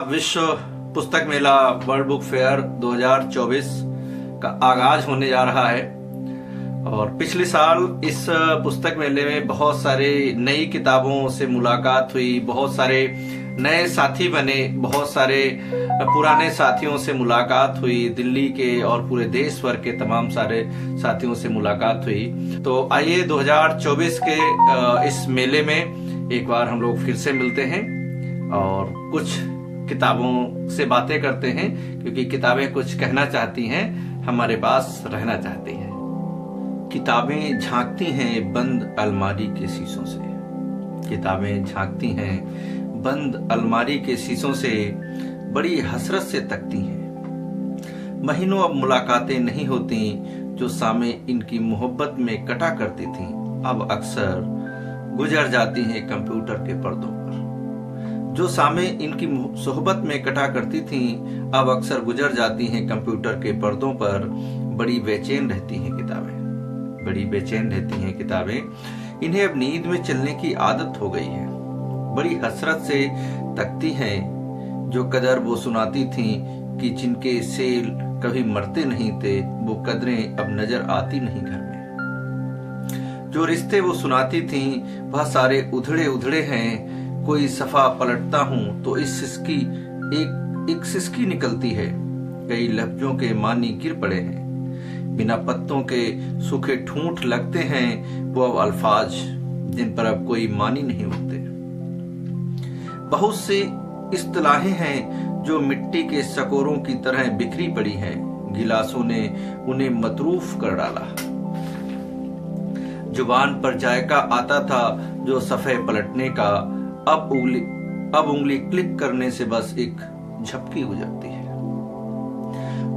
विश्व पुस्तक मेला world book fair 2024 का आगाज होने जा रहा है और पिछले साल इस पुस्तक मेले में बहुत सारे नई किताबों से मुलाकात हुई, बहुत सारे नए साथी बने, बहुत सारे पुराने साथियों से मुलाकात हुई, दिल्ली के और पूरे देश भर के तमाम सारे साथियों से मुलाकात हुई। तो आइए 2024 के इस मेले में एक बार हम लोग फिर से मिलते हैं और कुछ किताबों से बातें करते हैं, क्योंकि किताबें कुछ कहना चाहती हैं, हमारे पास रहना चाहती हैं। किताबें झांकती हैं बंद अलमारी के शीशों से, किताबें झांकती हैं बंद अलमारी के शीशों से, बड़ी हसरत से तकती हैं। महीनों अब मुलाकातें नहीं होती जो सामे इनकी मोहब्बत में कटा करती थीं, अब अक्सर गुजर जाती हैं कंप्यूटर के पर्दों पर। जो सामे इनकी सोहबत में कटा करती थीं, अब अक्सर गुजर जाती हैं कंप्यूटर के पर्दों पर। बड़ी बेचैन रहती हैं किताबें, बड़ी बेचैन रहती हैं किताबें। इन्हें अब नींद में चलने की आदत हो गई है। बड़ी हसरत से तकती हैं जो कदर वो सुनाती थीं कि जिनके सेल कभी मरते नहीं थे, वो कदरें अब नजर आती नहीं घर में। जो रिश्ते वो सुनाती थीं वह सारे उधड़े उधड़े हैं। कोई सफा पलटता हूं तो इस सिसकी एक सिसकी निकलती है। कई लफ्जों के मानी गिर पड़े हैं, बिना पत्तों के सूखे ठूंठ लगते हैं वो अब अल्फाज जिन पर अब कोई मानी नहीं उठते। बहुत सी इस्तिलाहें हैं जो मिट्टी के सकोरों की तरह बिखरी पड़ी हैं, गिलासों ने उन्हें मतरूफ कर डाला। जुबान पर जायका आता था जो सफ़े पलटने का, अब उंगली क्लिक करने से बस एक झपकी गुजरती है।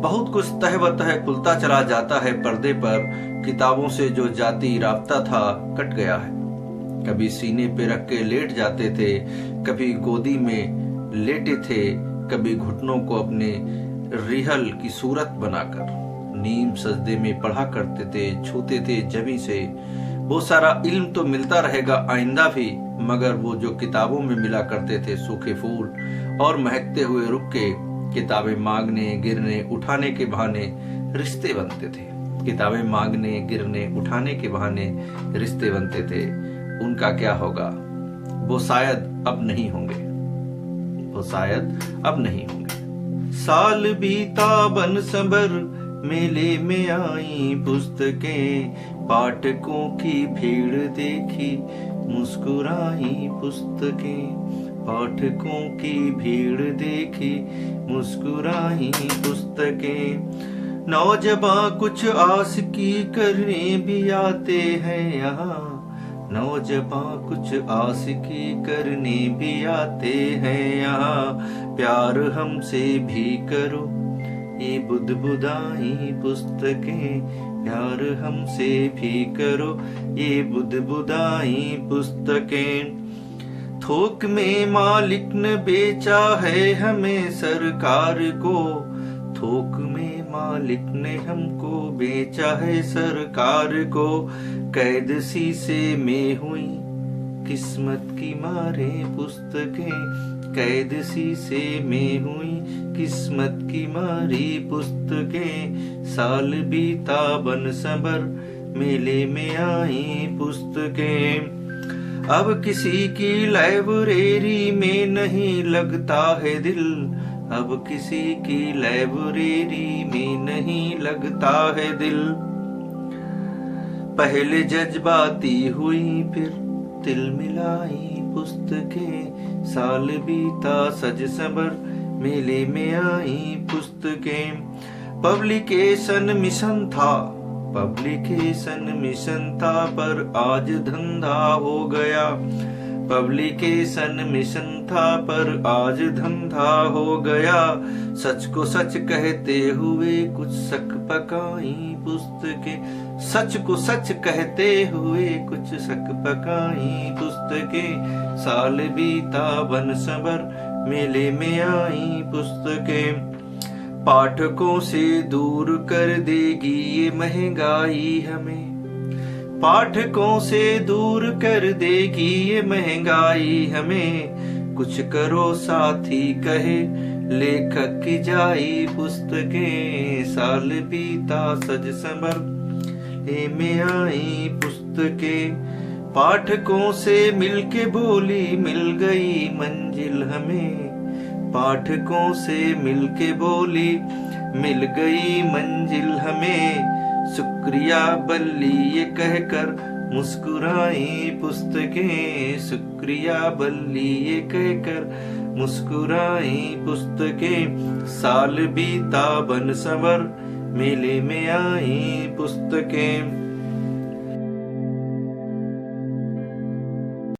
बहुत कुछ तह बतह खुलता चला जाता है पर्दे पर। किताबों से जो जाती राब्ता था कट गया है। कभी सीने पे रख के लेट जाते थे, कभी गोदी में लेटे थे, कभी घुटनों को अपने रिहल की सूरत बनाकर नीम सजदे में पढ़ा करते थे, छूते थे जमी से। वो सारा इल्म तो मिलता रहेगा आइंदा भी, मगर वो जो किताबों में मिला करते थे सूखे फूल और महकते हुए रुख के, किताबें मांगने गिरने उठाने के बहाने रिश्ते बनते थे। किताबें मांगने गिरने उठाने के बहाने रिश्ते बनते थे। उनका क्या होगा? वो शायद अब नहीं होंगे, वो शायद अब नहीं होंगे। साल बीता बन संबर, मेले में आई पुस्तकें, पाठकों की भीड़ देखी मुस्कुराई पुस्तकें, पाठकों की भीड़ देखी मुस्कुराई पुस्तकें। नौजवां कुछ आस की करने भी आते हैं यहाँ, नौजवां कुछ आस की करने भी आते हैं यहाँ। प्यार हमसे भी करो ये बुदबुदाई पुस्तकें, प्यार हमसे भी करो ये बुदबुदाई पुस्तकें। थोक में मालिक ने बेचा है हमें सरकार को, थोक में मालिक ने हमको बेचा है सरकार को। कैद शीशे में हुई किस्मत की मारे पुस्तकें, कैद शीशे में हुई किस्मत की मारी पुस्तकें। साल बीता बन संबर, मेले में आई पुस्तकें। अब किसी की लाइब्रेरी में नहीं लगता है दिल, अब किसी की लाइब्रेरी में नहीं लगता है दिल। पहले जज्बाती हुई फिर दिल मिलाई पुस्तकें, साल बीता सज संबर, मेले में आई पुस्तकें। पब्लिकेशन मिशन था, पब्लिकेशन मिशन था पर आज धंधा हो गया। पब्लिकेशन मिशन था पर आज धंधा हो गया। सच को सच कहते हुए कुछ शक पकाई पुस्तकें, सच को सच कहते हुए कुछ शक पकाई पुस्तकें। साल बीता बन संबर, मेले में आई पुस्तकें। पाठकों से दूर कर देगी ये महंगाई हमें, पाठकों से दूर कर देगी ये महंगाई हमें। कुछ करो साथी कहे लेखक की जाई पुस्तकें। साल बीता सज संवर में आई पुस्तकें। पाठकों से मिलके बोली मिल गई मंजिल हमें। पाठकों से मिलके बोली मिल गई मंजिल हमें। शुक्रिया बल्ली ये कहकर मुस्कुराई पुस्तकें। शुक्रिया बल्ली ये कहकर मुस्कुराई पुस्तकें। साल बीता बन संवर मेले में आई पुस्तकें।